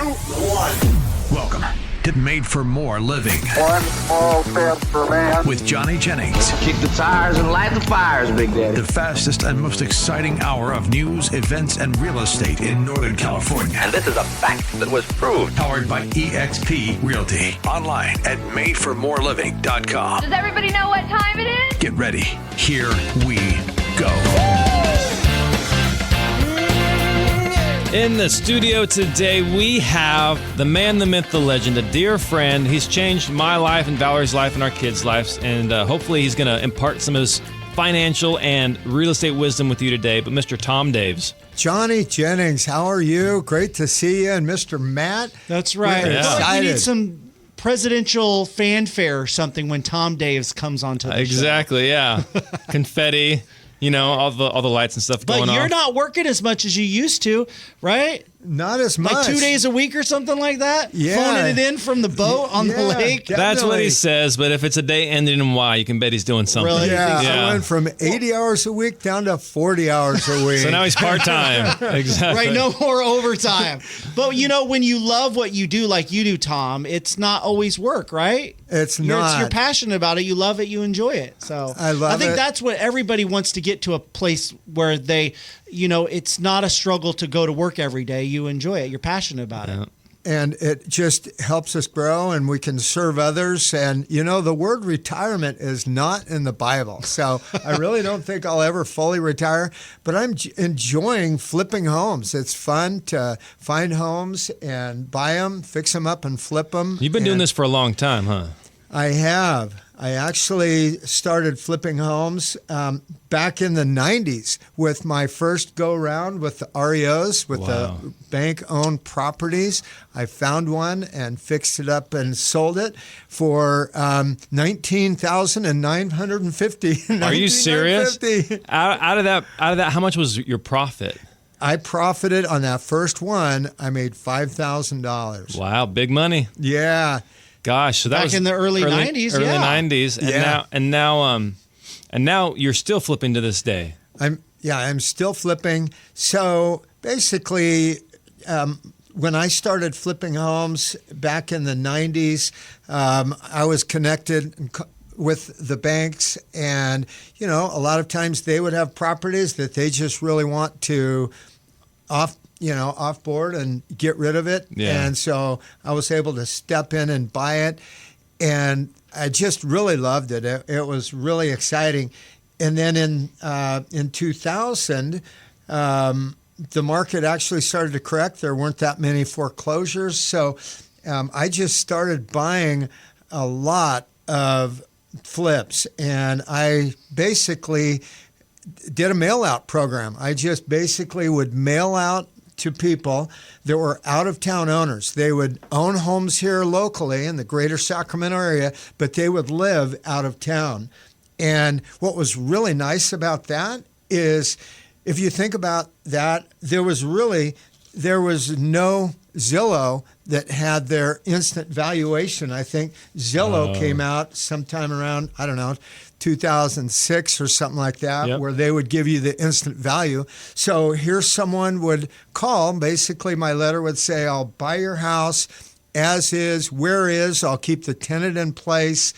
1. Welcome to Made for More Living. One small step for man. With Johnny Jennings. Kick the tires and light the fires, Big Daddy. The fastest and most exciting hour of news, events, and real estate in Northern California. And this is a fact that was proved. Powered by eXp Realty. Online at madeformoreliving.com. Does everybody know what time it is? Get ready. Here we go. In the studio today, we have the man, the myth, the legend, a dear friend. He's changed my life and Valerie's life and our kids' lives, and hopefully he's going to impart some of his financial and real estate wisdom with you today. But Mr. Tom Daves. Johnny Jennings, how are you? Great to see you. And Mr. Matt. That's right. Yeah. Well, you need some presidential fanfare or something when Tom Daves comes onto the show. Exactly, yeah. Confetti. You know, all the lights and stuff going on. But you're not working as much as you used to, right? Not as much. Like 2 days a week or something like that? Yeah. Phoning it in from the boat on the lake? Definitely. That's what he says, but if it's a day ending in Y, you can bet he's doing something. Really? Yeah, Yeah. I went from 80 hours a week down to 40 hours a week. So now he's part-time. Exactly. Right, no more overtime. But, you know, when you love what you do like you do, Tom, it's not always work, right? It's not. You're passionate about it. You love it. You enjoy it. So I think it. that's what everybody wants to get to, a place where they, you know, it's not a struggle to go to work every day. You enjoy it. You're passionate about it. And it just helps us grow, and we can serve others. And, you know, the word retirement is not in the Bible. So I really don't think I'll ever fully retire, but I'm enjoying flipping homes. It's fun to find homes and buy them, fix them up, and flip them. You've been doing this for a long time, huh? I have. I actually started flipping homes back in the 90s with my first go-round with the REOs, with the bank-owned properties. I found one and fixed it up and sold it for $19,950. Are you serious? Out of that, how much was your profit? I profited on that first one. I made $5,000. Wow, big money. Yeah. Gosh, so that Back was in the early 90s, early yeah. 90s, and now you're still flipping to this day. I'm still flipping. So basically, when I started flipping homes back in the 90s, I was connected with the banks, and you know, a lot of times they would have properties that they just really want to off board and get rid of it. Yeah. And so I was able to step in and buy it. And I just really loved it. It was really exciting. And then in 2000, the market actually started to correct. There weren't that many foreclosures. So I just started buying a lot of flips. And I basically did a mail-out program. I just basically would mail out to people that were out-of-town owners. They would own homes here locally in the greater Sacramento area, but they would live out of town. And what was really nice about that is, if you think about that, there was no Zillow that had their instant valuation. I think Zillow came out sometime around, 2006 or something like that, where they would give you the instant value. So here someone would call. Basically, my letter would say, I'll buy your house as is, where is, I'll keep the tenant in place,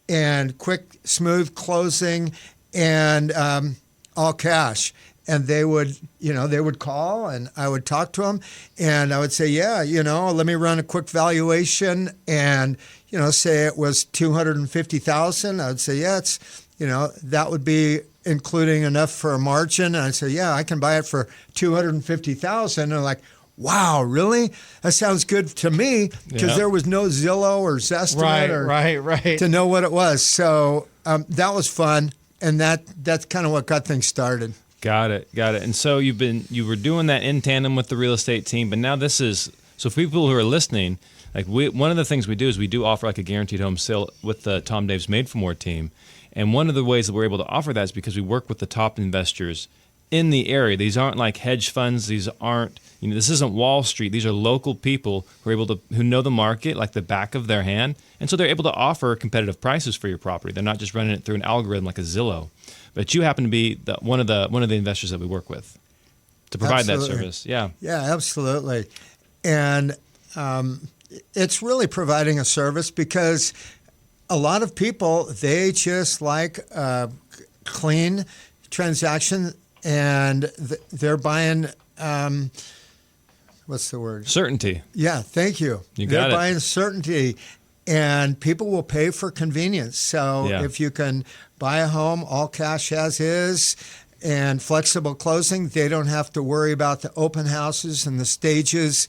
and quick, smooth closing, and all cash. And they would call, and I would talk to them, and I would say, let me run a quick valuation, and say it was $250,000. I would say, it's, that would be including enough for a margin. And I'd say, I can buy it for $250,000. And they're like, wow, really? That sounds good to me, because there was no Zillow or Zestimate right. to know what it was. So that was fun, and that's kind of what got things started. Got it. And so you were doing that in tandem with the real estate team, but now this is, so for people who are listening, one of the things we do is we do offer like a guaranteed home sale with the Tom Daves Made for More team. And one of the ways that we're able to offer that is because we work with the top investors in the area. These aren't like hedge funds. These aren't, this isn't Wall Street. These are local people who know the market like the back of their hand. And so they're able to offer competitive prices for your property. They're not just running it through an algorithm like a Zillow. But you happen to be one of the investors that we work with to provide that service. Yeah. Yeah, absolutely. And it's really providing a service because a lot of people, they just like a clean transaction, and they're buying, what's the word? Certainty. Yeah, thank you. You They're got it. buying certainty, and people will pay for convenience. So Yeah. if you can buy a home all cash as is and flexible closing, they don't have to worry about the open houses and the stages,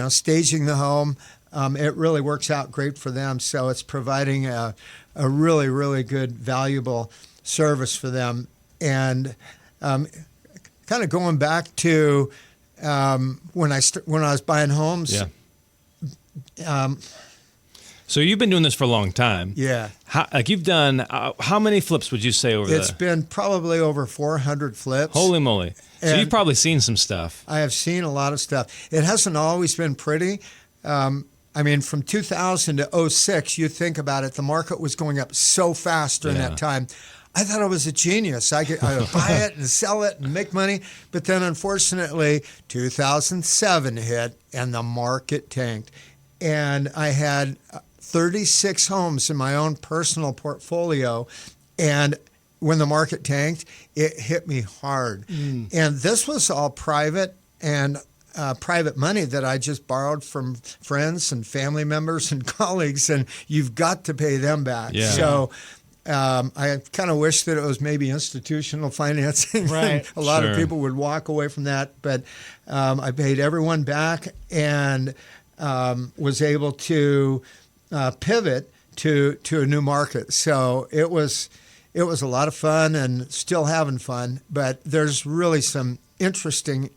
staging the home. It really works out great for them. So it's providing a really, really good, valuable service for them. And kind of going back to when I was buying homes. Yeah. So you've been doing this for a long time. Yeah. You've done, how many flips would you say over It's been probably over 400 flips. Holy moly. So And you've probably seen some stuff. I have seen a lot of stuff. It hasn't always been pretty. From 2000 to 06, you think about it, the market was going up so fast during Yeah. that time. I thought I was a genius. I would buy it and sell it and make money. But then, unfortunately, 2007 hit and the market tanked. And I had 36 homes in my own personal portfolio. And when the market tanked, it hit me hard. And this was all private and private money that I just borrowed from friends and family members and colleagues, and you've got to pay them back. Yeah. So I kind of wish that it was maybe institutional financing. Right. A lot of Sure. people would walk away from that, but I paid everyone back and was able to pivot to a new market. So it was a lot of fun and still having fun, but there's really some interesting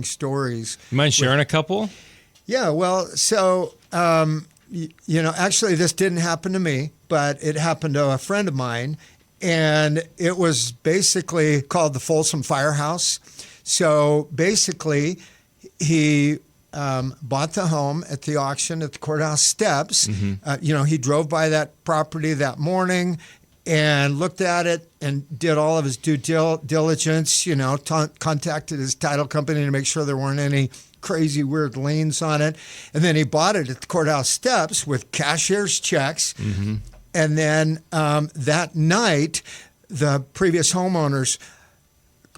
stories. You mind sharing a couple? Yeah, well, so, actually this didn't happen to me, but it happened to a friend of mine, and it was basically called the Folsom Firehouse. So basically, he bought the home at the auction at the courthouse steps. He drove by that property that morning and looked at it and did all of his due diligence, contacted his title company to make sure there weren't any crazy weird liens on it. And then he bought it at the courthouse steps with cashier's checks. And then that night, the previous homeowners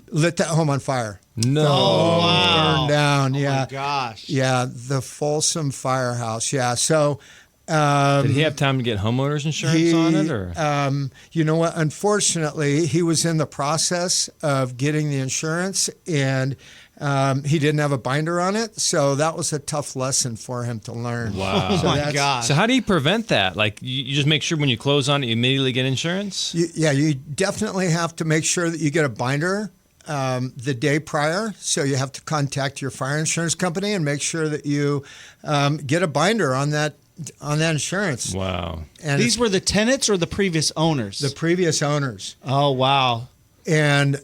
lit that home on fire. No. Oh, wow. Burned down, Oh, yeah. my gosh. Yeah, the Folsom Firehouse, yeah. So Did he have time to get homeowners insurance on it? Or? you know what? Unfortunately, he was in the process of getting the insurance, and he didn't have a binder on it. So that was a tough lesson for him to learn. Wow. So Oh, my that's- gosh. So how do you prevent that? Like, you just make sure when you close on it, you immediately get insurance? You definitely have to make sure that you get a binder the day prior. So you have to contact your fire insurance company and make sure that you get a binder on that insurance. Wow. And These were the tenants or the previous owners? the previous owners. Oh, wow. And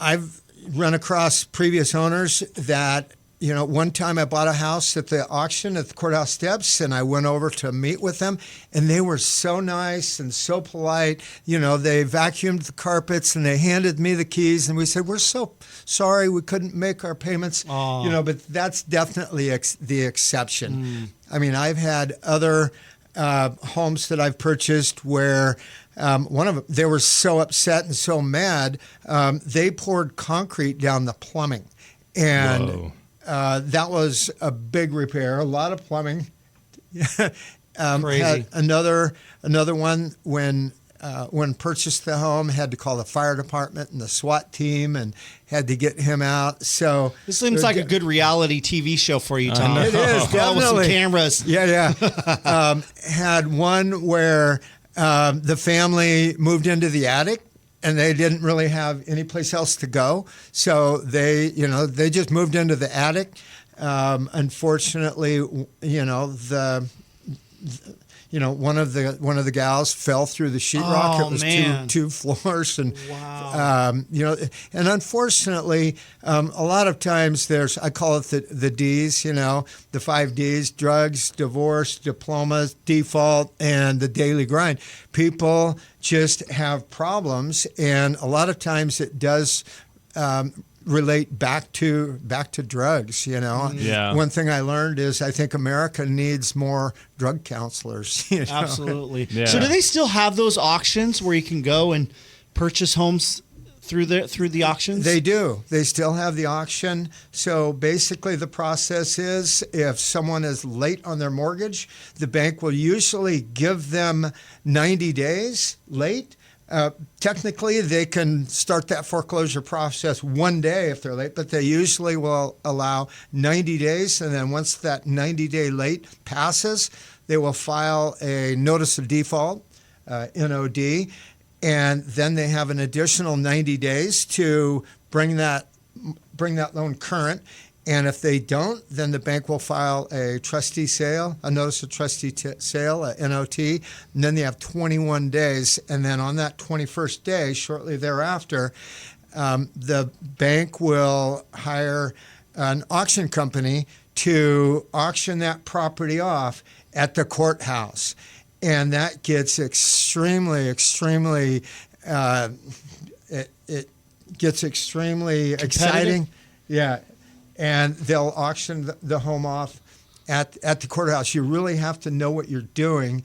I've run across previous owners that, one time I bought a house at the auction at the courthouse steps, and I went over to meet with them, and they were so nice and so polite. They vacuumed the carpets and they handed me the keys, and we said, "We're so sorry we couldn't make our payments." Oh. But that's definitely the exception. I mean, I've had other homes that I've purchased where one of them, they were so upset and so mad, they poured concrete down the plumbing. And Whoa. that was a big repair, a lot of plumbing. Crazy. Had another one when purchased the home, had to call the fire department and the SWAT team and had to get him out. So This seems like a good reality TV show for you, Tom. It is, Oh, with some definitely. cameras. Yeah. Had one where the family moved into the attic, and they didn't really have any place else to go. So they just moved into the attic. Unfortunately, one of the gals fell through the sheetrock. Oh, It was man. two floors, and Wow. and unfortunately, a lot of times I call it the D's. The 5 D's: drugs, divorce, diplomas, default, and the daily grind. People just have problems, and a lot of times it does relate back to drugs. Yeah. One thing I learned is I think America needs more drug counselors. Absolutely. Yeah. So do they still have those auctions where you can go and purchase homes through the auctions? They do. They still have the auction. So basically the process is if someone is late on their mortgage, the bank will usually give them 90 days late. Technically, they can start that foreclosure process one day if they're late, but they usually will allow 90 days. And then once that 90-day late passes, they will file a notice of default, NOD, and then they have an additional 90 days to bring that loan current. And if they don't, then the bank will file a trustee sale, a notice of trustee sale, a NOT, and then they have 21 days. And then on that 21st day, shortly thereafter, the bank will hire an auction company to auction that property off at the courthouse. And that gets extremely, it gets extremely exciting. Yeah. And they'll auction the home off at the courthouse. You really have to know what you're doing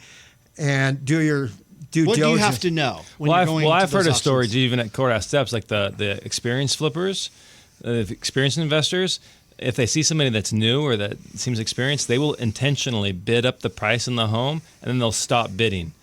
and do your due diligence. What do you have to know when you're going to I've heard of those stories auctions? even at courthouse steps, like the experienced flippers, the experienced investors. If they see somebody that's new or that seems experienced, they will intentionally bid up the price in the home, and then they'll stop bidding.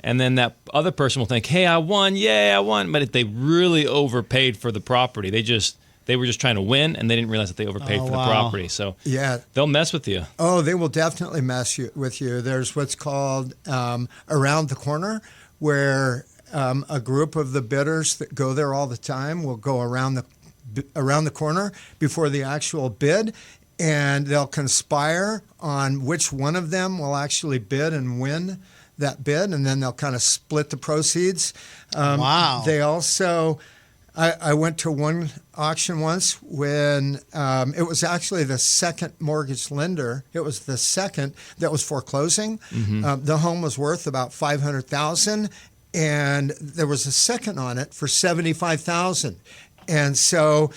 And then that other person will think, hey, I won, yay, I won. But if they really overpaid for the property, they were just trying to win, and they didn't realize that they overpaid for the property. So yeah, they'll mess with you. Oh, they will definitely mess with you. There's what's called around the corner, where a group of the bidders that go there all the time will go around the corner before the actual bid, and they'll conspire on which one of them will actually bid and win that bid, and then they'll kind of split the proceeds. Wow. They also... I went to one auction once when it was actually the second mortgage lender. It was the second that was foreclosing. Mm-hmm. The home was worth about $500,000, and there was a second on it for $75,000. And so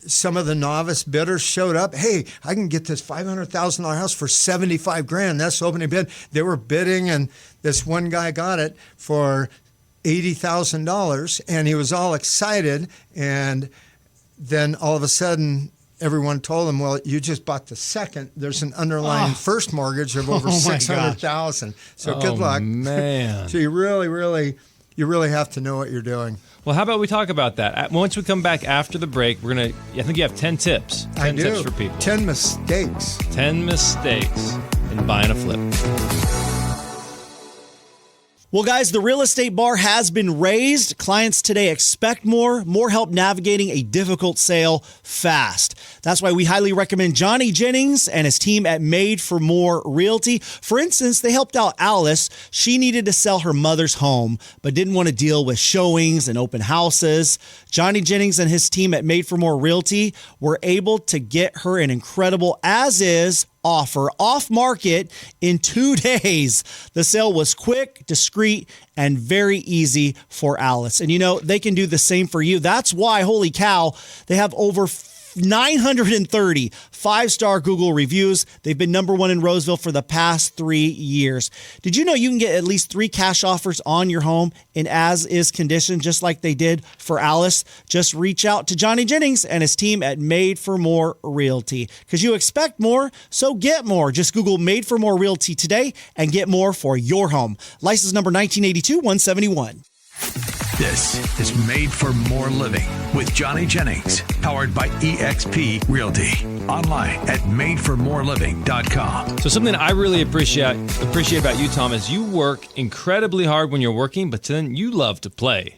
some of the novice bidders showed up. Hey, I can get this $500,000 house for $75,000. That's the opening bid. They were bidding, and this one guy got it for $80,000, and he was all excited. And then all of a sudden, everyone told him, "Well, you just bought the second. There's an underlying first mortgage of over $600,000. So good luck, man." So you really have to know what you're doing. Well, how about we talk about that? Once we come back after the break, I think you have 10 tips. 10 tips for people. 10 mistakes. 10 mistakes in buying a flip. Well, guys, the real estate bar has been raised. Clients today expect more help navigating a difficult sale fast. That's why we highly recommend Johnny Jennings and his team at Made for More Realty. For instance, they helped out Alice. She needed to sell her mother's home, but didn't want to deal with showings and open houses. Johnny Jennings and his team at Made for More Realty were able to get her an incredible as-is offer off market in 2 days. The sale was quick, discreet, and very easy for Alice. And they can do the same for you. That's why, holy cow, they have over 930 five-star Google reviews. They've been number one in Roseville for the past 3 years. Did you know you can get at least 3 cash offers on your home in as-is condition, just like they did for Alice? Just reach out to Johnny Jennings and his team at Made for More Realty, because you expect more, so get more. Just Google Made for More Realty today and get more for your home. License number 1982-171. This is Made for More Living with Johnny Jennings, powered by eXp Realty. Online at madeformoreliving.com. So something I really appreciate about you, Tom, is you work incredibly hard when you're working, but then you love to play.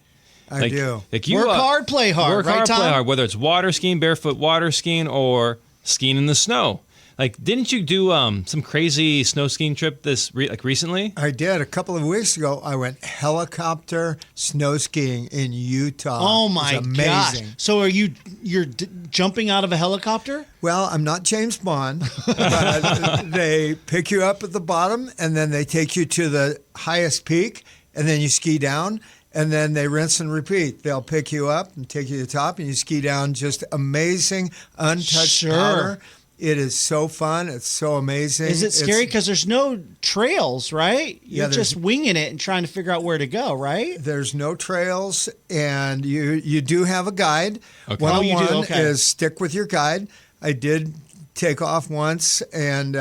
I do. Work hard, play hard. Work right, hard, Tom? play hard. Whether it's water skiing, barefoot water skiing, or skiing in the snow. Like, didn't you do some crazy snow skiing trip recently? I did. A couple of weeks ago, I went helicopter snow skiing in Utah. Oh my It was gosh! amazing. So you're jumping out of a helicopter? Well, I'm not James Bond, but they pick you up at the bottom, and then they take you to the highest peak, and then you ski down, and then they rinse and repeat. They'll pick you up and take you to the top, and you ski down just amazing, untouched powder. It is so fun. It's so amazing. Is it scary? Because there's no trails, right? You're Yeah, just winging it and trying to figure out where to go, right? There's no trails, and you do have a guide. Okay. 101 you do? Okay. is stick with your guide. I did take off once and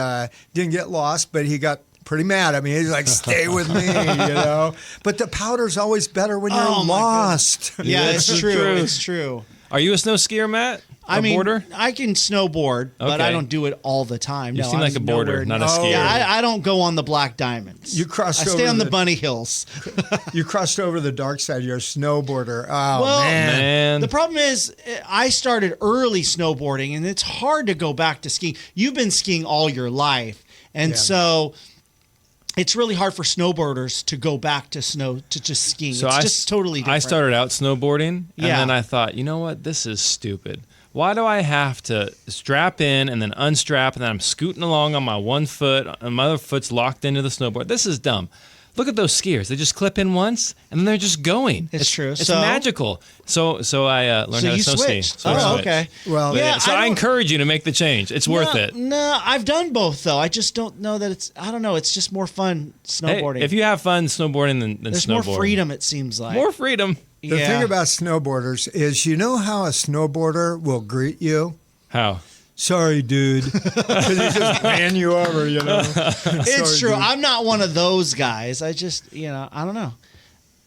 didn't get lost, but he got pretty mad at me. He's like, stay with me, But the powder's always better when you're Oh, my lost. Yeah, it's That's true. true. It's true. Are you a snow skier, Matt? I mean, boarder? I can snowboard, but Okay. I don't do it all the time. You No, seem like a I'm boarder, nowhere- not a skier. Yeah, I don't go on the Black Diamonds. You crossed I stay over on the the- bunny hills. You crossed over the dark side. You're a snowboarder. Oh, Well, man. Man. The problem is, I started early snowboarding, and it's hard to go back to skiing. You've been skiing all your life, and Yeah. so it's really hard for snowboarders to go back to just skiing. So it's I just totally different. I started out snowboarding, and Yeah. then I thought, you know what? This is stupid. Why do I have to strap in and then unstrap, and then I'm scooting along on my one foot, and my other foot's locked into the snowboard? This is dumb. Look at those skiers. They just clip in once, and then they're just going. It's true. It's So- magical. So I learned So how to you snow switched. ski. So I Oh, switched. okay. Well, Yeah, So I don't- encourage you to make the change. It's worth it. No, I've done both though. I just don't know that it's. I don't know. It's just more fun Hey, snowboarding. if you have fun snowboarding, then There's snowboard. more freedom. It seems like More freedom. The Yeah. thing about snowboarders is you know how a snowboarder will greet you? How? Sorry, dude. Because he just ran you over, It's Sorry, true. dude. I'm not one of those guys. I just, I don't know.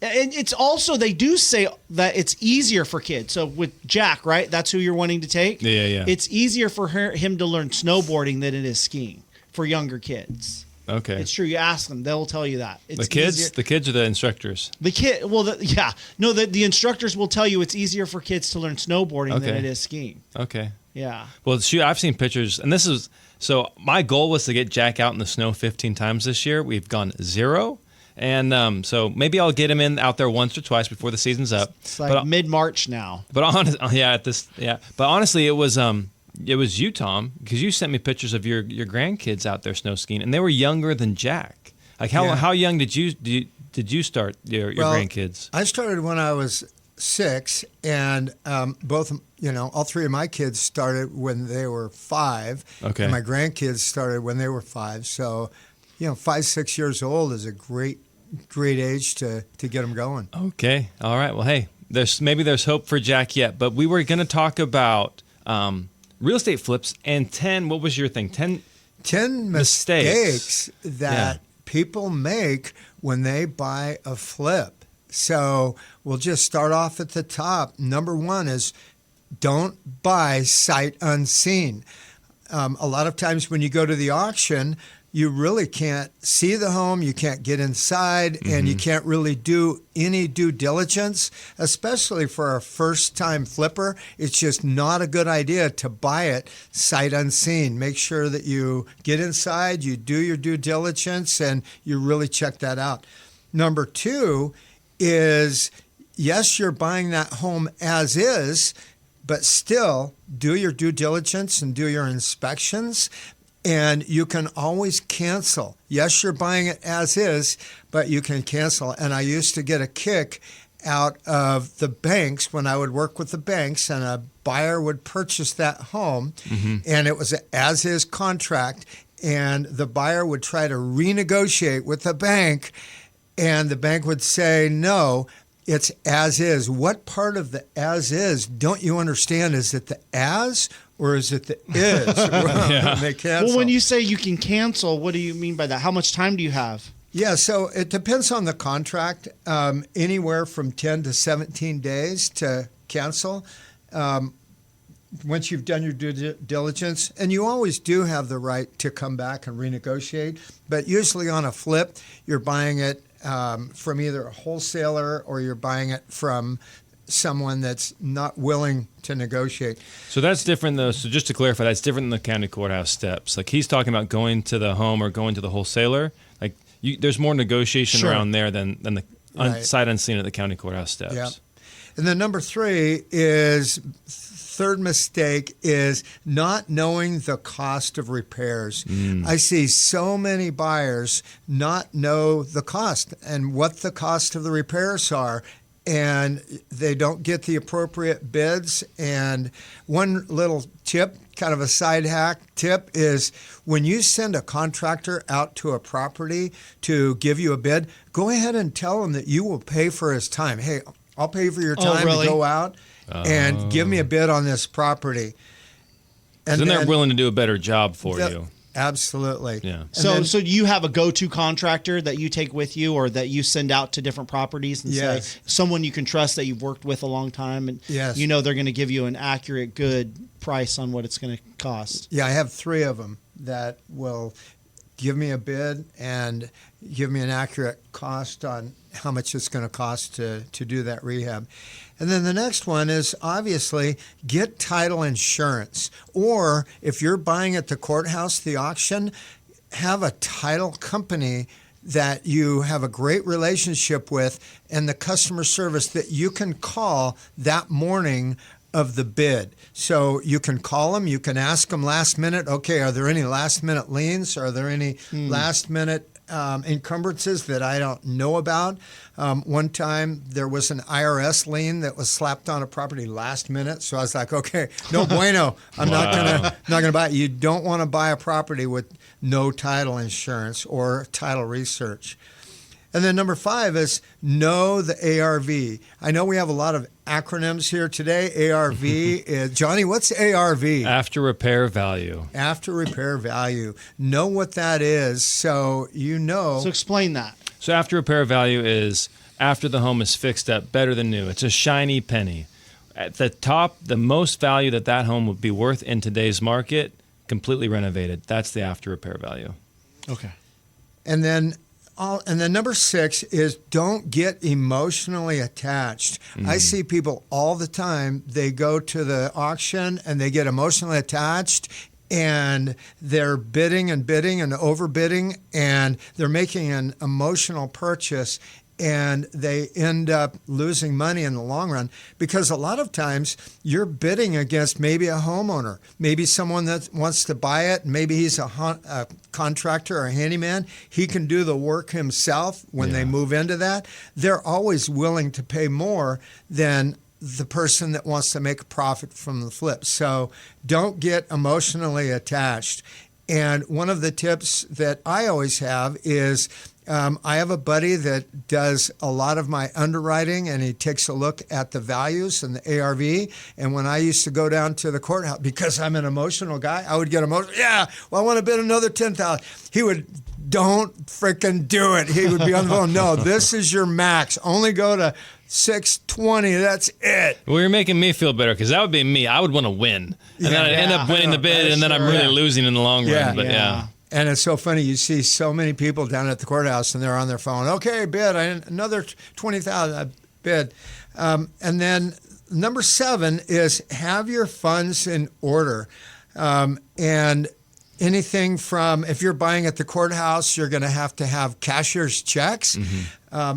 And it's also, they do say that it's easier for kids. So with Jack, right? That's who you're wanting to take? Yeah. It's easier for him to learn snowboarding than it is skiing for younger kids. Okay. It's true. You ask them, they'll tell you that. It's The kids, easier- the kids or the instructors? The kid, the instructors will tell you it's easier for kids to learn snowboarding than Okay. it is skiing. Okay. Yeah. Well, shoot, I've seen pictures, and this is so. My goal was to get Jack out in the snow 15 times this year. We've gone 0, and so maybe I'll get him out there once or twice before the season's up. It's like mid-March now. But honestly, it was you, Tom, because you sent me pictures of your grandkids out there snow skiing, and they were younger than Jack. Like how young did you start your grandkids? I started when I was 6, and both, all 3 of my kids started when they were 5. Okay. And my grandkids started when they were 5. So, 5, 6 years old is a great age to get them going. Okay. All right. Well, hey, there's hope for Jack yet, but we were going to talk about real estate flips and 10. What was your thing? 10 mistakes that people make when they buy a flip. So we'll just start off at the top. Number 1 is don't buy sight unseen. A lot of times when you go to the auction, you really can't see the home, you can't get inside, and you can't really do any due diligence, especially for a first-time flipper. It's just not a good idea to buy it sight unseen. Make sure that you get inside, you do your due diligence, and you really check that out. Number 2 is, yes, you're buying that home as is, but still do your due diligence and do your inspections. And you can always cancel. Yes, you're buying it as is, but you can cancel. And I used to get a kick out of the banks when I would work with the banks, and a buyer would purchase that home, and it was an as-is contract, and the buyer would try to renegotiate with the bank, and the bank would say, no, it's as is. What part of the as is don't you understand? Is it the as or is it the is? When they cancel. Well, when you say you can cancel, what do you mean by that? How much time do you have? Yeah, so it depends on the contract. Anywhere from 10 to 17 days to cancel. Once you've done your due diligence, and you always do have the right to come back and renegotiate, but usually on a flip, you're buying it from either a wholesaler or you're buying it from someone that's not willing to negotiate. So that's different, though. So just to clarify, that's different than the county courthouse steps. Like he's talking about going to the home or going to the wholesaler. Like there's more negotiation Sure. around there than the Right. sight unseen at the county courthouse steps. Yeah. And then number 3 is third mistake is not knowing the cost of repairs. I see so many buyers not know the cost and what the cost of the repairs are, and they don't get the appropriate bids. And one little tip, kind of a side hack tip, is when you send a contractor out to a property to give you a bid, go ahead and tell him that you will pay for his time. Hey, I'll pay for your time to go out and give me a bid on this property. And then they're willing to do a better job for you. Absolutely. Yeah. So you have a go-to contractor that you take with you, or that you send out to different properties and say someone you can trust that you've worked with a long time, and you know they're going to give you an accurate, good price on what it's going to cost. Yeah, I have 3 of them that will give me a bid and give me an accurate cost on how much it's going to cost to do that rehab. And then the next one is obviously get title insurance. Or if you're buying at the courthouse, the auction, have a title company that you have a great relationship with and the customer service that you can call that morning of the bid. So you can call them, you can ask them last minute, okay, are there any last minute liens? Are there any last minute encumbrances that I don't know about? One time there was an IRS lien that was slapped on a property last minute. So I was like, okay, no bueno. I'm not gonna buy it. You don't want to buy a property with no title insurance or title research. And then number 5 is know the ARV. I know we have a lot of acronyms here today. ARV is, Johnny, what's ARV? After repair value. After repair value. Know what that is so you know. So explain that. So after repair value is after the home is fixed up, better than new. It's a shiny penny. At the top, the most value that home would be worth in today's market, completely renovated. That's the after repair value. Okay. And then number 6 is don't get emotionally attached. I see people all the time, they go to the auction and they get emotionally attached and they're bidding and overbidding and they're making an emotional purchase and they end up losing money in the long run because a lot of times you're bidding against maybe a homeowner, maybe someone that wants to buy it, maybe he's a contractor or a handyman. He can do the work himself when they move into that. They're always willing to pay more than the person that wants to make a profit from the flip. So don't get emotionally attached. And one of the tips that I always have is I have a buddy that does a lot of my underwriting, and he takes a look at the values and the ARV. And when I used to go down to the courthouse, because I'm an emotional guy, I would get emotional. Yeah, well, I want to bid another $10,000. He would, don't freaking do it. He would be on the phone. No, this is your max. Only go to 620. That's it. Well, you're making me feel better because that would be me. I would want to win, and then I'd end up winning the bid, and then I'm really losing in the long run. But And it's so funny. You see so many people down at the courthouse, and they're on their phone. Okay, bid another 20,000 bid, and then number 7 is have your funds in order, and anything from if you're buying at the courthouse, you're going to have cashier's checks.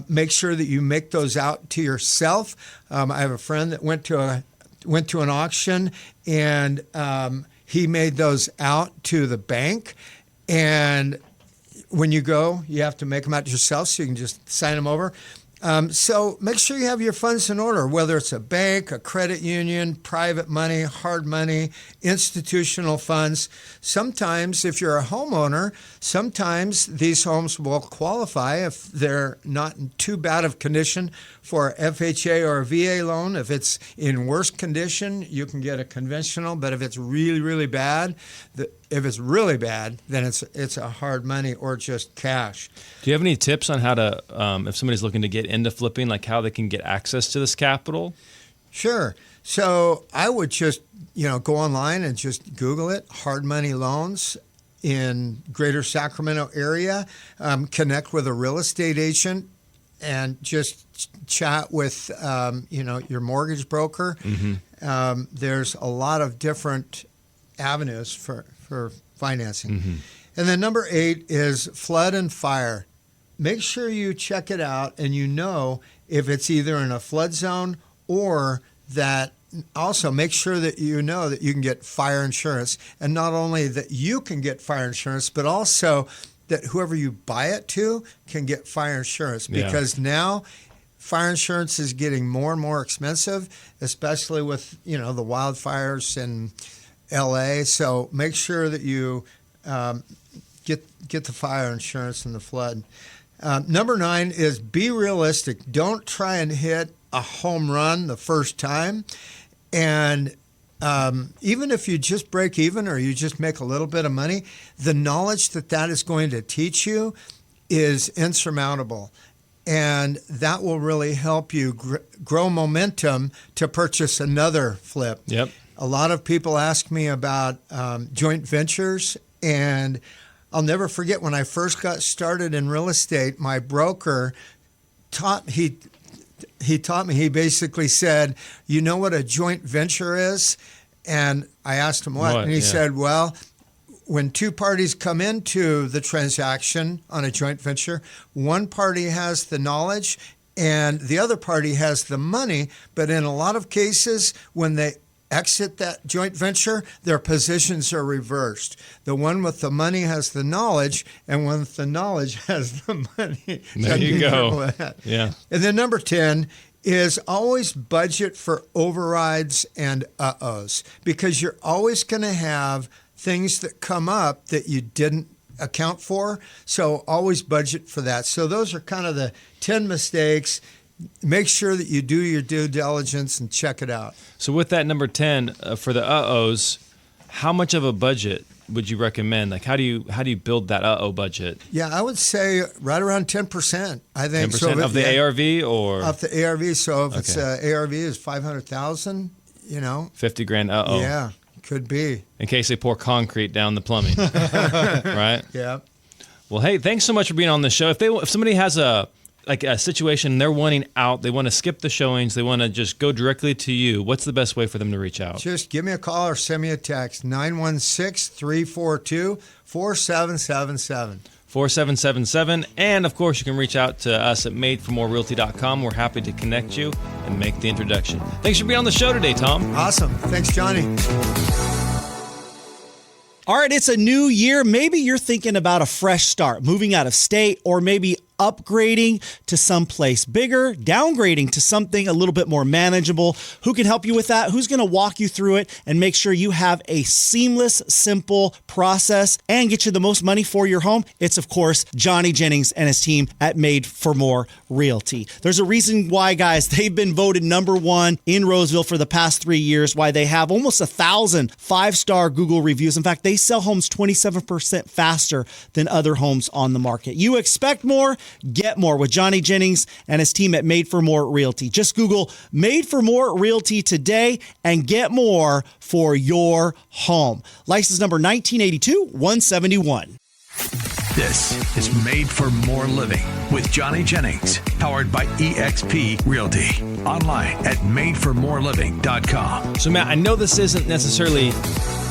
Make sure that you make those out to yourself. I have a friend that went to an auction, and he made those out to the bank. And when you go, you have to make them out yourself so you can just sign them over. So make sure you have your funds in order, whether it's a bank, a credit union, private money, hard money, institutional funds. Sometimes, if you're a homeowner, sometimes these homes will qualify if they're not in too bad of condition for FHA or a VA loan. If it's in worse condition, you can get a conventional. But if it's really, really bad, then it's a hard money or just cash. Do you have any tips on how to, if somebody's looking to get into flipping, like how they can get access to this capital? Sure. So I would just, go online and just Google it, hard money loans in greater Sacramento area, connect with a real estate agent and just chat with, your mortgage broker. There's a lot of different avenues for financing. And then number 8 is flood and fire. Make sure you check it out and if it's either in a flood zone or that also make sure that you know that you can get fire insurance, and not only that you can get fire insurance, but also that whoever you buy it to can get fire insurance, because now fire insurance is getting more and more expensive, especially with the wildfires in LA. So make sure that you get the fire insurance and the flood. Number 9 is be realistic. Don't try and hit a home run the first time. And even if you just break even or you just make a little bit of money, the knowledge that is going to teach you is insurmountable. And that will really help you grow momentum to purchase another flip. Yep. A lot of people ask me about joint ventures, and I'll never forget when I first got started in real estate, my broker taught me, he basically said, you know what a joint venture is? And I asked him what? And he said, well, when two parties come into the transaction on a joint venture, one party has the knowledge and the other party has the money. But in a lot of cases, when they exit that joint venture, their positions are reversed. The one with the money has the knowledge, and one with the knowledge has the money. There you go. Yeah. And then number 10 is always budget for overrides and uh-ohs, because you're always going to have things that come up that you didn't account for. So always budget for that. So those are kind of the 10 mistakes. Make sure that you do your due diligence and check it out. So with that number 10 for the uh-ohs, how much of a budget would you recommend? Like how do you build that uh-oh budget? Yeah, I would say right around 10%. I think 10% so. Of the ARV or of the ARV. So if it's ARV is 500,000, $50,000 uh-oh. Yeah, could be. In case they pour concrete down the plumbing. Right? Yeah. Well, hey, thanks so much for being on the show. If somebody has a situation, they're wanting out, they want to skip the showings, they want to just go directly to you, what's the best way for them to reach out? Just give me a call or send me a text, 916-342-4777. 4777. And of course, you can reach out to us at madeformorerealty.com. We're happy to connect you and make the introduction. Thanks for being on the show today, Tom. Awesome. Thanks, Johnny. All right, it's a new year. Maybe you're thinking about a fresh start, moving out of state, or maybe upgrading to someplace bigger, downgrading to something a little bit more manageable. Who can help you with that? Who's going to walk you through it and make sure you have a seamless, simple process and get you the most money for your home? It's, of course, Johnny Jennings and his team at Made for More Realty. There's a reason why, guys, they've been voted number 1 in Roseville for the past 3 years, why they have almost 1,000 5-star Google reviews. In fact, they sell homes 27% faster than other homes on the market. You expect more? Get more with Johnny Jennings and his team at Made for More Realty. Just Google Made for More Realty today and get more for your home. License number 1982-171. This is Made for More Living with Johnny Jennings, powered by eXp Realty. Online at madeformoreliving.com. So, Matt, I know this isn't necessarily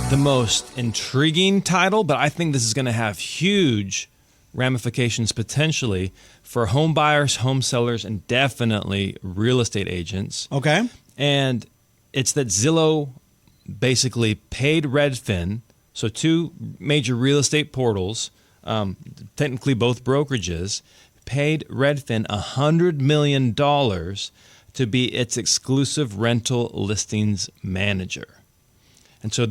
the most intriguing title, but I think this is going to have huge ramifications potentially for home buyers, home sellers, and definitely real estate agents. Okay. And it's that Zillow basically paid Redfin, so 2 major real estate portals, technically both brokerages, paid Redfin $100 million to be its exclusive rental listings manager. And so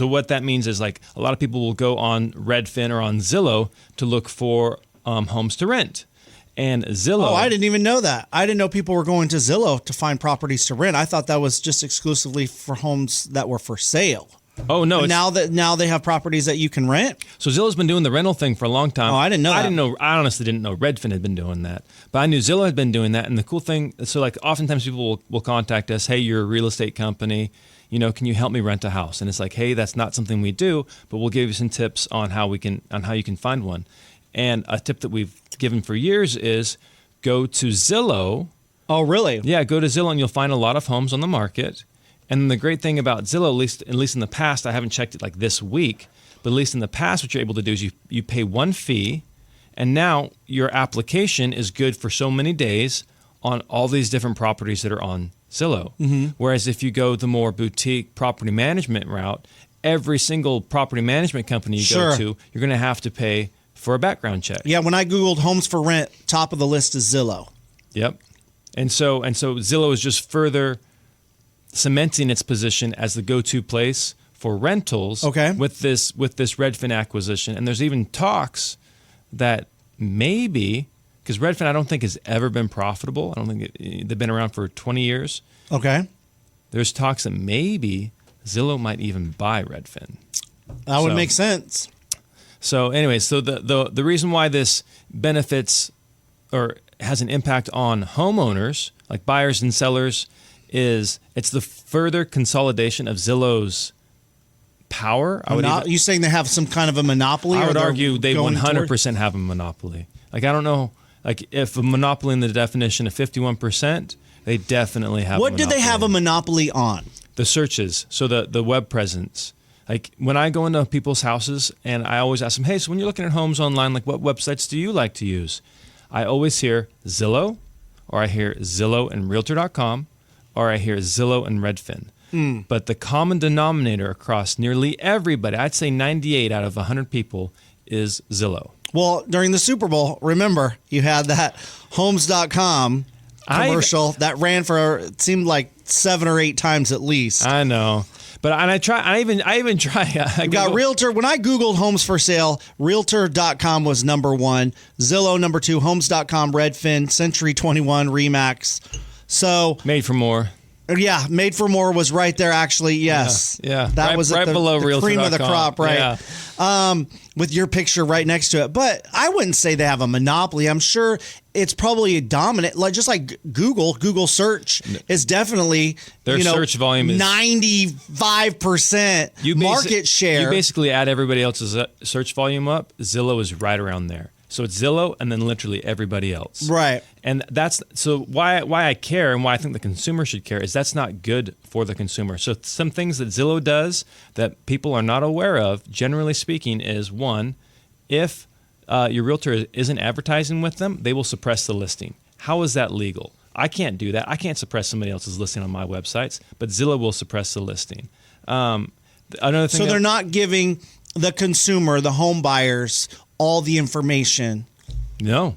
what that means is like a lot of people will go on Redfin or on Zillow to look for homes to rent. And Zillow. Oh, I didn't even know that. I didn't know people were going to Zillow to find properties to rent. I thought that was just exclusively for homes that were for sale. Oh no! Now they have properties that you can rent. So Zillow's been doing the rental thing for a long time. Oh, I didn't know that. I honestly didn't know Redfin had been doing that, but I knew Zillow had been doing that. And the cool thing, so like oftentimes people will contact us. Hey, you're a real estate company. Can you help me rent a house? And it's like, hey, that's not something we do, but we'll give you some tips on how you can find one. And a tip that we've given for years is go to Zillow. Oh, really? Yeah, go to Zillow and you'll find a lot of homes on the market. And the great thing about Zillow, at least in the past, I haven't checked it like this week, but at least in the past, what you're able to do is you pay one fee, and now your application is good for so many days on all these different properties that are on Zillow. Whereas if you go the more boutique property management route, every single property management company you go to, you're going to have to pay for a background check. Yeah, when I Googled homes for rent, top of the list is Zillow. Yep. And so Zillow is just further cementing its position as the go-to place for rentals with this Redfin acquisition. And there's even talks that maybe, because Redfin I don't think has ever been profitable. I don't think they've been around for 20 years. Okay. There's talks that maybe Zillow might even buy Redfin. That would make sense. So anyway, so the reason why this benefits or has an impact on homeowners, like buyers and sellers, is it's the further consolidation of Zillow's power. You saying they have some kind of a monopoly? I would or argue they going 100% have a monopoly. Like, I don't know, like if a monopoly in the definition of 51%, they definitely have What a do monopoly. they have a monopoly on? The searches, so the web presence. Like when I go into people's houses and I always ask them, hey, so when you're looking at homes online, like what websites do you like to use? I always hear Zillow, or I hear Zillow and Realtor.com, or I hear Zillow and Redfin. But the common denominator across nearly everybody, I'd say 98 out of 100 people, is Zillow. Well, during the Super Bowl, remember, you had that Homes.com commercial that ran for, it seemed like 7 or 8 times at least. I know. But I even try. You got Realtor. When I Googled homes for sale, Realtor.com was number 1, Zillow number 2, Homes.com, Redfin, Century 21, Remax. So Made for More. Yeah, Made for More was right there, actually. Yes. Yeah. That was right the below the cream of the Realtor.com. crop, right? Yeah. With your picture right next to it. But I wouldn't say they have a monopoly. I'm sure it's probably a dominant, just like Google search is definitely their search volume is 95% market share. You basically add everybody else's search volume up. Zillow is right around there. So it's Zillow and then literally everybody else. Right. And that's so why I care and why I think the consumer should care is that's not good for the consumer. So some things that Zillow does that people are not aware of, generally speaking, is one, if your realtor isn't advertising with them, they will suppress the listing. How is that legal? I can't do that. I can't suppress somebody else's listing on my websites, but Zillow will suppress the listing. Another thing. So they're not giving the consumer, the home buyers, all the information. No.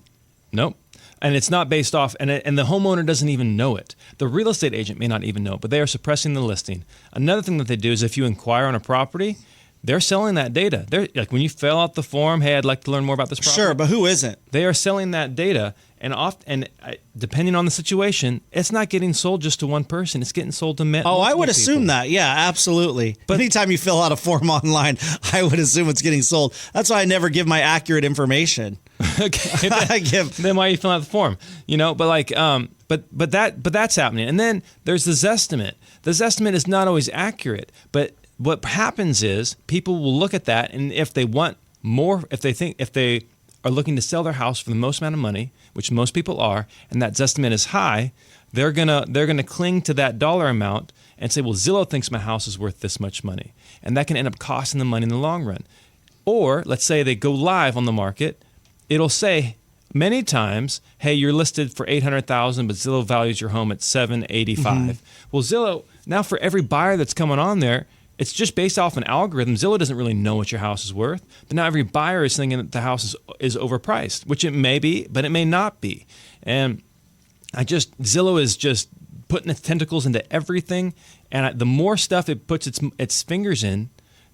And it's not based off, and the homeowner doesn't even know it. The real estate agent may not even know it, but they are suppressing the listing. Another thing that they do is if you inquire on a property, they're selling that data. They're like when you fill out the form, hey, I'd like to learn more about this property. Sure, but who isn't? They are selling that data, and depending on the situation, it's not getting sold just to one person. It's getting sold to many. Oh, I would assume that. Yeah, absolutely. But anytime you fill out a form online, I would assume it's getting sold. That's why I never give my accurate information. Okay. Then why are you filling out the form? But that's happening. And then there's the Zestimate. The Zestimate is not always accurate, but what happens is people will look at that, and if they want more, if they are looking to sell their house for the most amount of money, which most people are, and that Zestimate is high, they're gonna cling to that dollar amount and say, well, Zillow thinks my house is worth this much money, and that can end up costing them money in the long run. Or let's say they go live on the market, it'll say many times, hey, you're listed for $800,000, but Zillow values your home at $785,000. Well, Zillow now for every buyer that's coming on there, it's just based off an algorithm. Zillow doesn't really know what your house is worth, but now every buyer is thinking that the house is overpriced, which it may be, but it may not be. And Zillow is just putting its tentacles into everything, and the more stuff it puts its fingers in,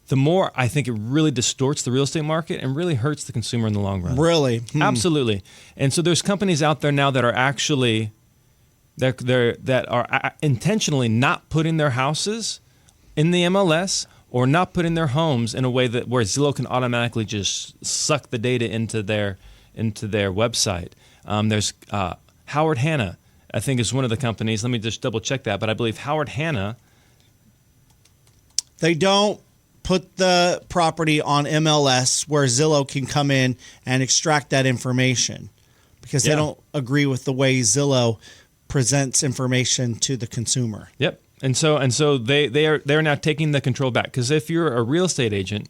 the more I think it really distorts the real estate market and really hurts the consumer in the long run. Really? Absolutely. And so there's companies out there now that are actually that are intentionally not putting their houses in the MLS or not putting their homes in a way that where Zillow can automatically just suck the data into their website. There's Howard Hanna, I think, is one of the companies. Let me just double check that, but I believe Howard Hanna. They don't put the property on MLS where Zillow can come in and extract that information because they don't agree with the way Zillow presents information to the consumer. Yep. And so they're now taking the control back, because if you're a real estate agent,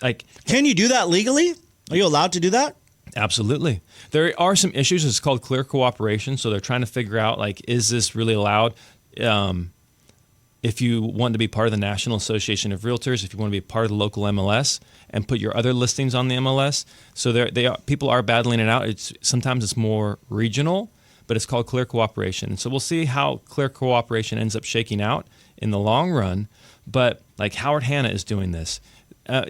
can you do that legally? Are you allowed to do that? Absolutely. There are some issues. It's called clear cooperation. So they're trying to figure out is this really allowed? if you want to be part of the National Association of Realtors, if you want to be part of the local MLS and put your other listings on the MLS. So people are battling it out. Sometimes it's more regional, but it's called Clear Cooperation. And so we'll see how Clear Cooperation ends up shaking out in the long run. But like Howard Hanna is doing this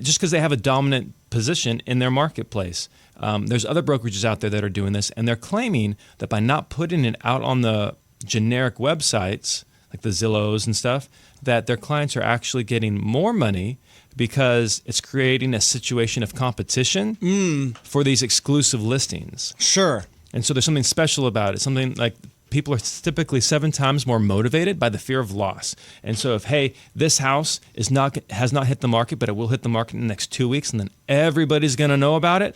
just because they have a dominant position in their marketplace. There's other brokerages out there that are doing this, and they're claiming that by not putting it out on the generic websites, like the Zillows and stuff, that their clients are actually getting more money because it's creating a situation of competition for these exclusive listings. Sure. And so there's something special about it. Something like people are typically 7 times more motivated by the fear of loss. And so if, hey, this house has not hit the market, but it will hit the market in the next 2 weeks, and then everybody's going to know about it,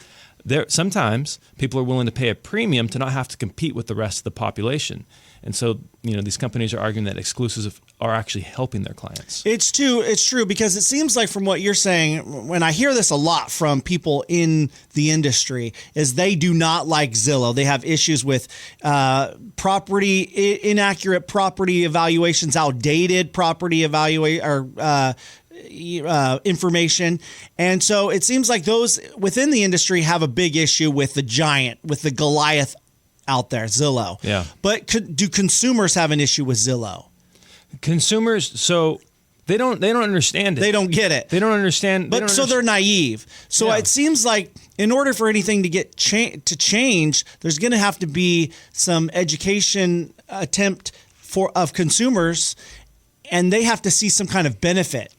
sometimes people are willing to pay a premium to not have to compete with the rest of the population. And so, these companies are arguing that exclusives are actually helping their clients. It's true, because it seems like from what you're saying, when I hear this a lot from people in the industry, is they do not like Zillow. They have issues with inaccurate property evaluations, outdated property information. And so it seems like those within the industry have a big issue with the giant, with the Goliath out there, Zillow. Yeah. But do consumers have an issue with Zillow? Consumers, so they don't understand it. They don't get it. They don't understand. But they're naive. So Yeah. it seems like in order for anything to get to change, there's going to have to be some education attempt of consumers, and they have to see some kind of benefit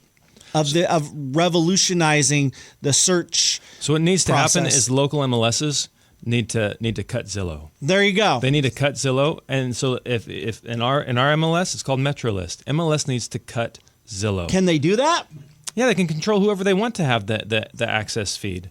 of revolutionizing the search. So what needs to process. happen is local MLSs need to cut Zillow. There you go. They need to cut Zillow, and so if in our MLS, it's called MetroList. MLS needs to cut Zillow. Can they do that? Yeah, they can control whoever they want to have the access feed.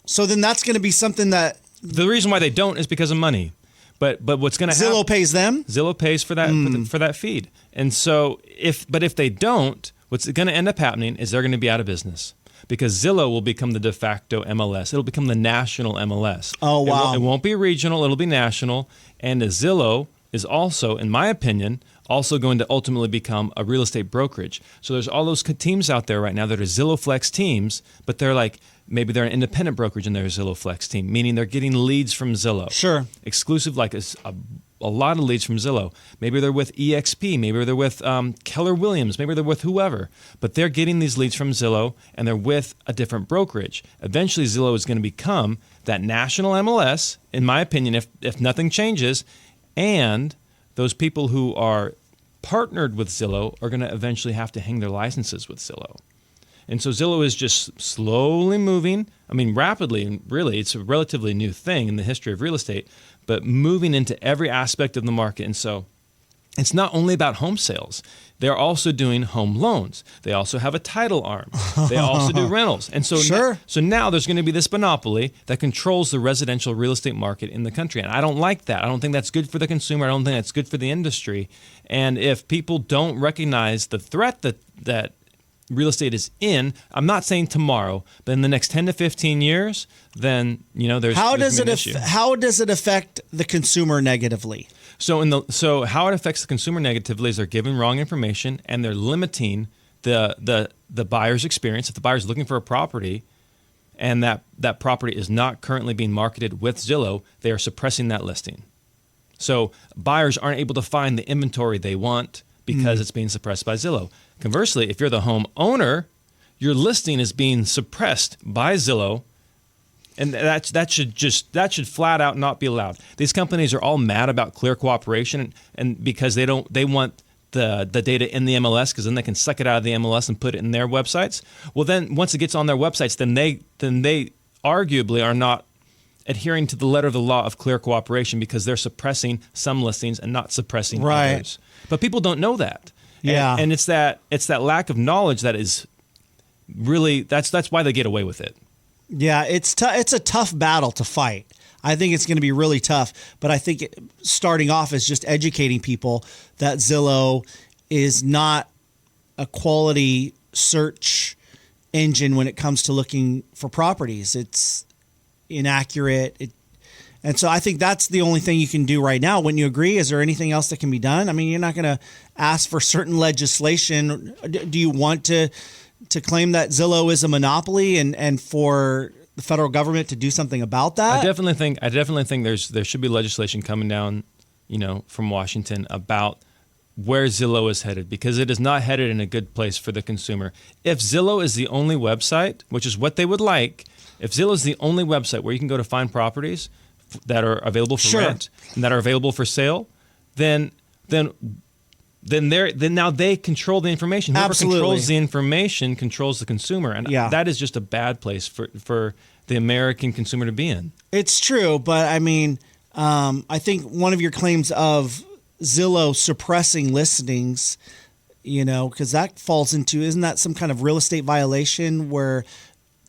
So then that's going to be something that The reason why they don't is because of money. But what's going to happen? Zillow pays them. Zillow pays for that for that feed, and so if they don't, what's going to end up happening is they're going to be out of business. Because Zillow will become the de facto MLS. It'll become the national MLS. Oh, wow. It won't be regional. It'll be national. And Zillow is also, in my opinion, also going to ultimately become a real estate brokerage. So there's all those teams out there right now that are Zillow Flex teams, but they're like, maybe they're an independent brokerage in their Zillow Flex team, meaning they're getting leads from Zillow. Sure. Exclusive, like a lot of leads from Zillow. Maybe they're with EXP. Maybe they're with Keller Williams. Maybe they're with whoever. But they're getting these leads from Zillow, and they're with a different brokerage. Eventually, Zillow is going to become that national MLS, in my opinion, if nothing changes. And those people who are partnered with Zillow are going to eventually have to hang their licenses with Zillow. And so Zillow is just slowly moving, rapidly, and really it's a relatively new thing in the history of real estate, but moving into every aspect of the market. And so it's not only about home sales. They're also doing home loans. They also have a title arm. They also do rentals. And so, Sure. So now there's going to be this monopoly that controls the residential real estate market in the country. And I don't like that. I don't think that's good for the consumer. I don't think that's good for the industry. And if people don't recognize the threat that real estate is in, I'm not saying tomorrow, but in the next 10 to 15 years, then there's How does an issue. How does it affect the consumer negatively? So how it affects the consumer negatively is they're giving wrong information and they're limiting the buyer's experience. If the buyer's looking for a property and that property is not currently being marketed with Zillow, they are suppressing that listing. So buyers aren't able to find the inventory they want because it's being suppressed by Zillow. Conversely, if you're the home owner, your listing is being suppressed by Zillow, and that should flat out not be allowed. These companies are all mad about Clear Cooperation, and because they want the data in the MLS, because then they can suck it out of the MLS and put it in their websites. Well, then once it gets on their websites, then they arguably are not adhering to the letter of the law of Clear Cooperation because they're suppressing some listings and not suppressing others. But people don't know that. Yeah. And it's that lack of knowledge that is really that's why they get away with it. Yeah, it's a tough battle to fight. I think it's going to be really tough, but I think starting off is just educating people that Zillow is not a quality search engine when it comes to looking for properties. It's inaccurate. And so I think that's the only thing you can do right now. Wouldn't you agree? Is there anything else that can be done? I mean, you're not going to ask for certain legislation. Do you want to claim that Zillow is a monopoly and for the federal government to do something about that? I definitely think there should be legislation coming down, from Washington about where Zillow is headed, because it is not headed in a good place for the consumer. If Zillow is the only website, which is what they would like, if Zillow is the only website where you can go to find properties that are available for rent and that are available for sale, then now they control the information. Whoever controls the information controls the consumer, and that is just a bad place for the American consumer to be in. It's true, but I mean, I think one of your claims of Zillow suppressing listings, because that falls into, isn't that some kind of real estate violation where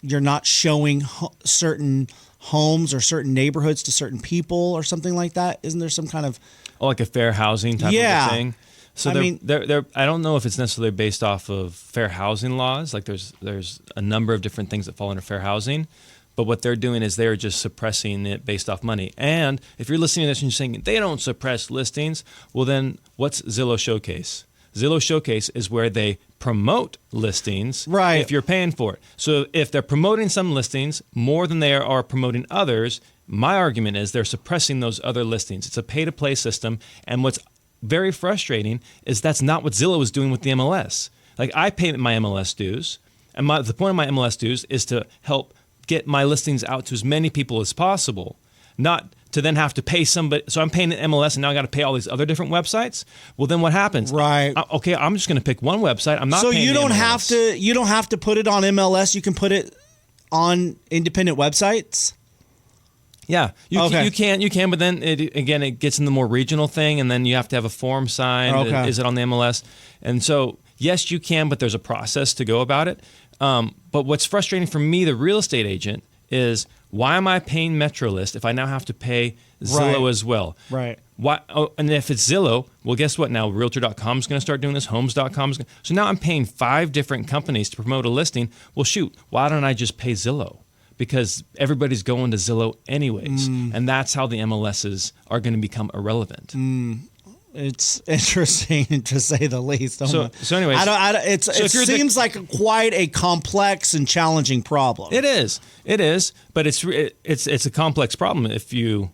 you're not showing certain homes or certain neighborhoods to certain people or something like that? Isn't there some kind of like a fair housing type of a thing? So I don't know if it's necessarily based off of fair housing laws. Like there's a number of different things that fall under fair housing, but what they're doing is they're just suppressing it based off money. And if you're listening to this and you're saying they don't suppress listings, well then what's Zillow Showcase? Zillow Showcase is where they promote listings if you're paying for it. So if they're promoting some listings more than they are promoting others, my argument is they're suppressing those other listings. It's a pay-to-play system, and what's very frustrating is that's not what Zillow is doing with the MLS. Like I pay my MLS dues, and the point of my MLS dues is to help get my listings out to as many people as possible, not to then have to pay somebody. So I'm paying an MLS, and now I got to pay all these other different websites. Well, then what happens? Right. Okay, I'm just going to pick one website. I'm not. So paying you don't the MLS. have to. You don't have to put it on MLS. You can put it on independent websites. Yeah, you can, but then it gets in the more regional thing, and then you have to have a form signed. Okay. Is it on the MLS? And so, yes, you can, but there's a process to go about it. But what's frustrating for me, the real estate agent, is why am I paying MetroList if I now have to pay Zillow as well? Right. Why? Oh, and if it's Zillow, well, guess what? Now Realtor.com is going to start doing this. Homes.com is going to. So now I'm paying 5 different companies to promote a listing. Well, shoot, why don't I just pay Zillow? Because everybody's going to Zillow anyways, and that's how the MLSs are going to become irrelevant. It's interesting to say the least. So anyways, it seems like quite a complex and challenging problem. It is, but it's a complex problem if the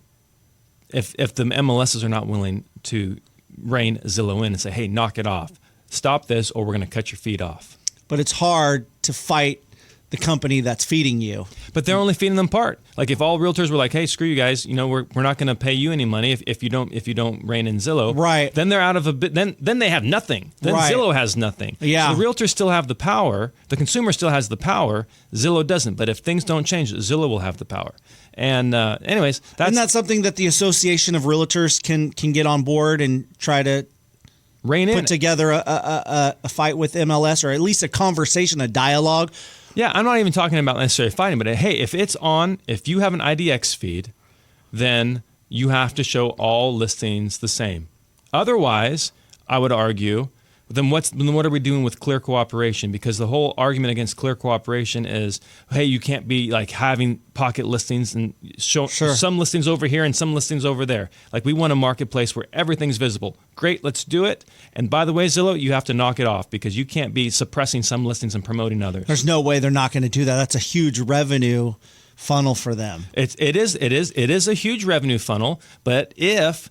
MLSs are not willing to rein Zillow in and say, hey, knock it off, stop this, or we're going to cut your feed off. But it's hard to fight the company that's feeding you. But they're only feeding them part. Like if all realtors were like, "Hey, screw you guys, we're not going to pay you any money if you don't rein in Zillow." Right. Then they're out of a bit. Then they have nothing. Then Zillow has nothing. Yeah. So the realtors still have the power. The consumer still has the power. Zillow doesn't. But if things don't change, Zillow will have the power. And anyways, isn't that something that the Association of Realtors can get on board and try to put together a fight with MLS, or at least a conversation, a dialogue? Yeah, I'm not even talking about necessarily fighting, but hey, if you have an IDX feed, then you have to show all listings the same. Otherwise, I would argue, then what are we doing with clear cooperation? Because the whole argument against clear cooperation is, hey, you can't be like having pocket listings and show some listings over here and some listings over there. Like we want a marketplace where everything's visible. Great, let's do it. And by the way, Zillow, you have to knock it off because you can't be suppressing some listings and promoting others. There's no way they're not going to do that. That's a huge revenue funnel for them. It is a huge revenue funnel, but if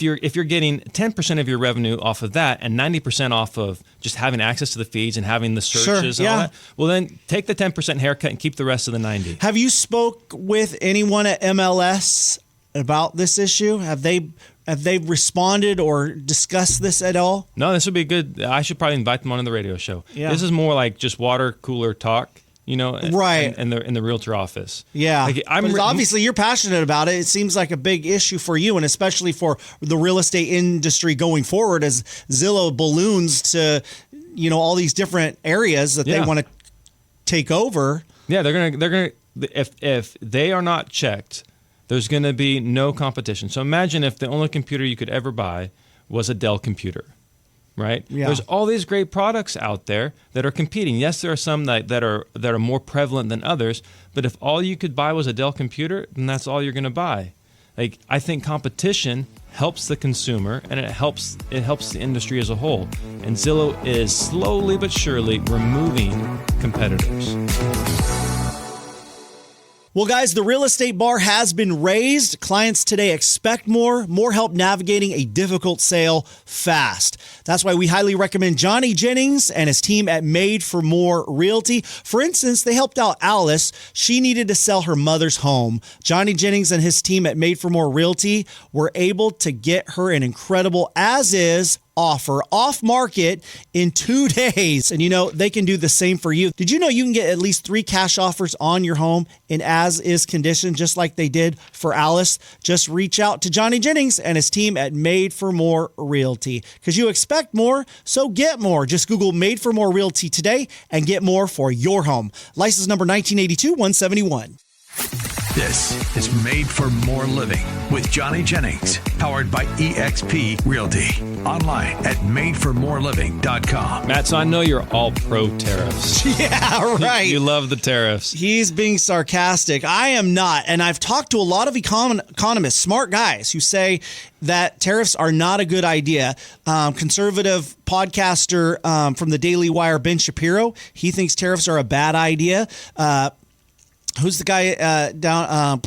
you're getting 10% of your revenue off of that and 90% off of just having access to the feeds and having the searches and all that, well then take the 10% haircut and keep the rest of the 90. Have you spoke with anyone at MLS about this issue? Have they responded or discussed this at all? No, this would be good. I should probably invite them on the radio show. Yeah. This is more like just water cooler talk. Right. in the realtor office. Yeah. Like, obviously you're passionate about it. It seems like a big issue for you, and especially for the real estate industry going forward as Zillow balloons to, all these different areas that they want to take over. Yeah, they're gonna if they are not checked, there's gonna be no competition. So imagine if the only computer you could ever buy was a Dell computer. Right? Yeah. There's all these great products out there that are competing. Yes, there are some that are more prevalent than others, but if all you could buy was a Dell computer, then that's all you're going to buy. like I think competition helps the consumer and it helps the industry as a whole. And Zillow is slowly but surely removing competitors. Well, guys, the real estate bar has been raised. Clients today expect more help navigating a difficult sale fast. That's why we highly recommend Johnny Jennings and his team at Made for More Realty. For instance, they helped out Alice. She needed to sell her mother's home. Johnny Jennings and his team at Made for More Realty were able to get her an incredible as-is offer off market in 2 days. And they can do the same for you. Did you know you can get at least 3 cash offers on your home in as-is condition, just like they did for Alice? Just reach out to Johnny Jennings and his team at Made for More Realty, because you expect more, so get more. Just Google Made for More Realty today and get more for your home. License number 1982-171. This is Made for More Living with Johnny Jennings, powered by eXp Realty. Online at madeformoreliving.com. Matt, so I know you're all pro tariffs. Yeah, right. You love the tariffs. He's being sarcastic. I am not. And I've talked to a lot of economists, smart guys, who say that tariffs are not a good idea. Conservative podcaster from the Daily Wire, Ben Shapiro, he thinks tariffs are a bad idea. Who's the guy down?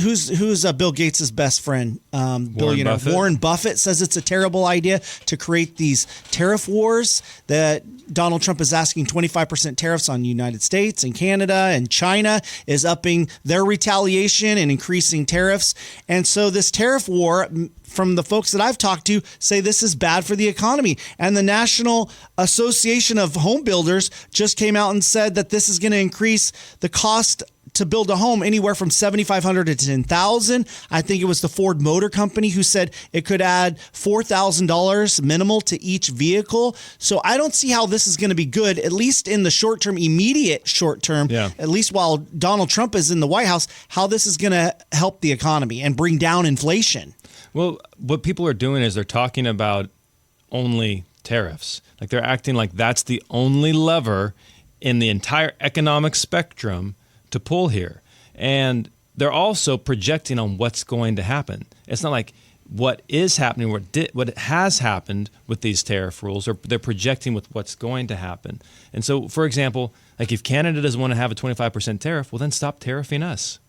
Who's Bill Gates' best friend? Billionaire Warren Buffett says it's a terrible idea to create these tariff wars. That Donald Trump is asking 25% tariffs on the United States and Canada, and China is upping their retaliation and increasing tariffs. And so this tariff war, from the folks that I've talked to, say this is bad for the economy. And the National Association of Home Builders just came out and said that this is going to increase the cost to build a home anywhere from $7,500 to $10,000. I think it was the Ford Motor Company who said it could add $4,000 minimal to each vehicle. So I don't see how this is going to be good, at least in the short term, immediate short term, at least while Donald Trump is in the White House, how this is going to help the economy and bring down inflation. Well, what people are doing is they're talking about only tariffs. Like they're acting like that's the only lever in the entire economic spectrum to pull here. And they're also projecting on what's going to happen. It's not like what is happening, what has happened with these tariff rules, or they're projecting with what's going to happen. And so, for example, like if Canada doesn't want to have a 25% tariff, well, then stop tariffing us.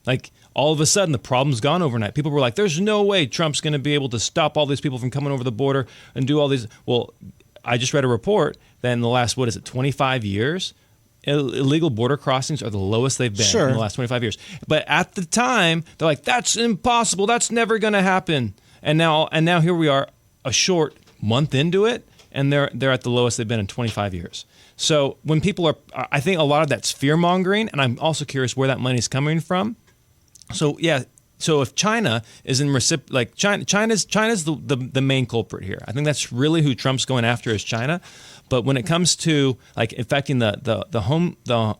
Like all of a sudden, the problem's gone overnight. People were like, there's no way Trump's going to be able to stop all these people from coming over the border and do all these. Well, I just read a report that in the last, 25 years, illegal border crossings are the lowest they've been in the last 25 years. But at the time, they're like, that's impossible. That's never going to happen. And now here we are, a short month into it, and they're at the lowest they've been in 25 years. So when people are, I think a lot of that's fear mongering, and I'm also curious where that money's coming from. So so if China is in China's the main culprit here. I think that's really who Trump's going after is China. But when it comes to like affecting the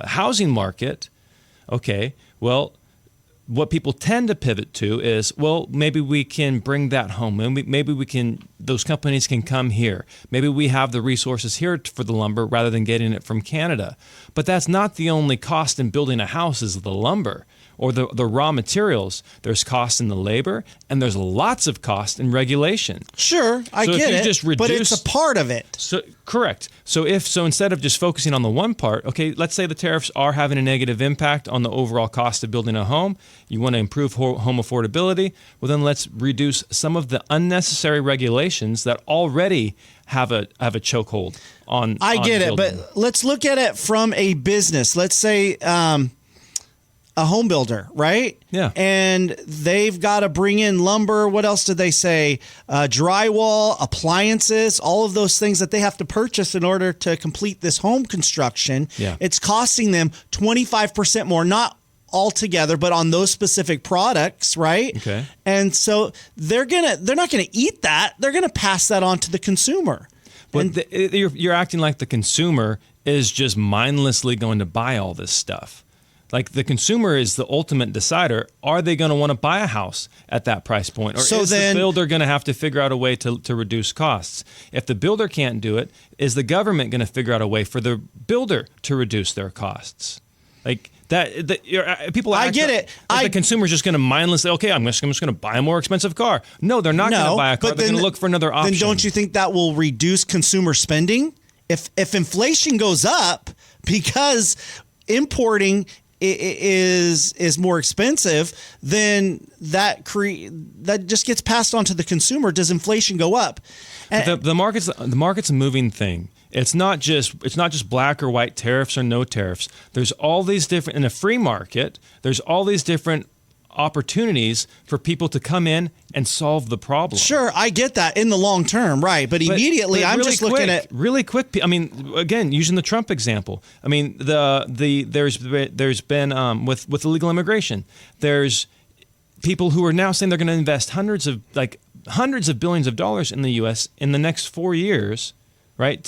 housing market, okay, well, what people tend to pivot to is, well, maybe we can bring that home. Maybe we can, those companies can come here. Maybe we have the resources here for the lumber rather than getting it from Canada. But that's not the only cost in building a house is the lumber or the raw materials. There's cost in the labor, and there's lots of cost in regulation. Sure, I get it, but it's a part of it. So correct. So instead of just focusing on the one part, okay, let's say the tariffs are having a negative impact on the overall cost of building a home. You want to improve home affordability. Well, then let's reduce some of the unnecessary regulations that already have a chokehold on. I get it, building. but let's look at it from a business. Let's say a home builder, right? Yeah. And they've got to bring in lumber. What else did they say? Drywall, appliances, all of those things that they have to purchase in order to complete this home construction. Yeah. It's costing them 25% more, not altogether, but on those specific products, right? Okay. And so they're not gonna eat that. They're gonna pass that on to the consumer. But you're acting like the consumer is just mindlessly going to buy all this stuff. Like the consumer is the ultimate decider. Are they going to want to buy a house at that price point? Or is the builder going to have to figure out a way to reduce costs? If the builder can't do it, is the government going to figure out a way for the builder to reduce their costs? Like People. I get it. The consumer's just going to mindlessly. Okay, I'm just going to buy a more expensive car. No, they're not going to buy a car. They're going to look for another option. Then don't you think that will reduce consumer spending? If inflation goes up because importing is more expensive, then that just gets passed on to the consumer. Does inflation go up? The market's a moving thing. It's not just black or white, tariffs or no tariffs. There's all these different, in a free market, there's all these different opportunities for people to come in and solve the problem. Sure, I get that in the long term, right? But immediately, I'm just looking at really quick. I mean, again, using the Trump example. I mean, there's been with illegal immigration. There's people who are now saying they're going to invest hundreds of billions of dollars in the U.S. in the next 4 years, right?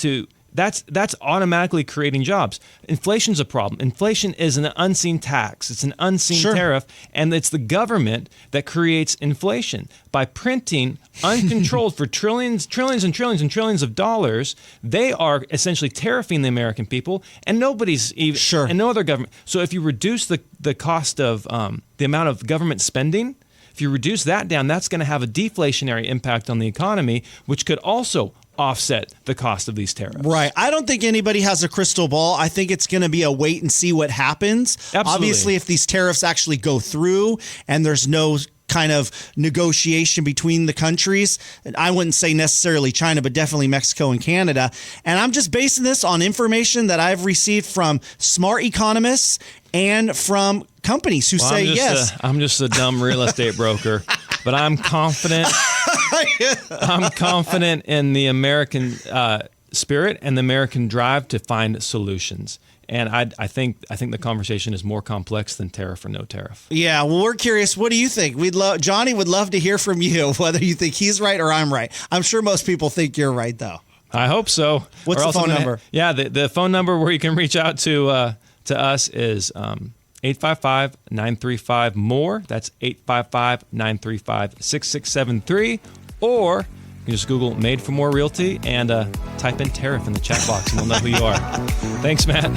That's automatically creating jobs. Inflation's a problem. Inflation is an unseen tax. It's an unseen tariff, and it's the government that creates inflation by printing uncontrolled for trillions and trillions of dollars. They are essentially tariffing the American people, and nobody's even and no other government. So if you reduce the cost of the amount of government spending, if you reduce that down, that's going to have a deflationary impact on the economy, which could also offset the cost of these tariffs. Right. I don't think anybody has a crystal ball. I think it's going to be a wait and see what happens. Absolutely. Obviously, if these tariffs actually go through and there's no kind of negotiation between the countries, I wouldn't say necessarily China, but definitely Mexico and Canada. And I'm just basing this on information that I've received from smart economists and from companies who say yes. I'm just a dumb real estate broker, but I'm confident. I'm confident in the American spirit and the American drive to find solutions. And I think the conversation is more complex than tariff or no tariff. Yeah, well, we're curious. What do you think? Johnny would love to hear from you, whether you think he's right or I'm right. I'm sure most people think you're right, though. I hope so. What's the phone number? Yeah, the phone number where you can reach out to us is 855-935-MORE. That's 855-935-6673. Or you just Google Made for More Realty and type in tariff in the chat box and we'll know who you are. Thanks, Matt.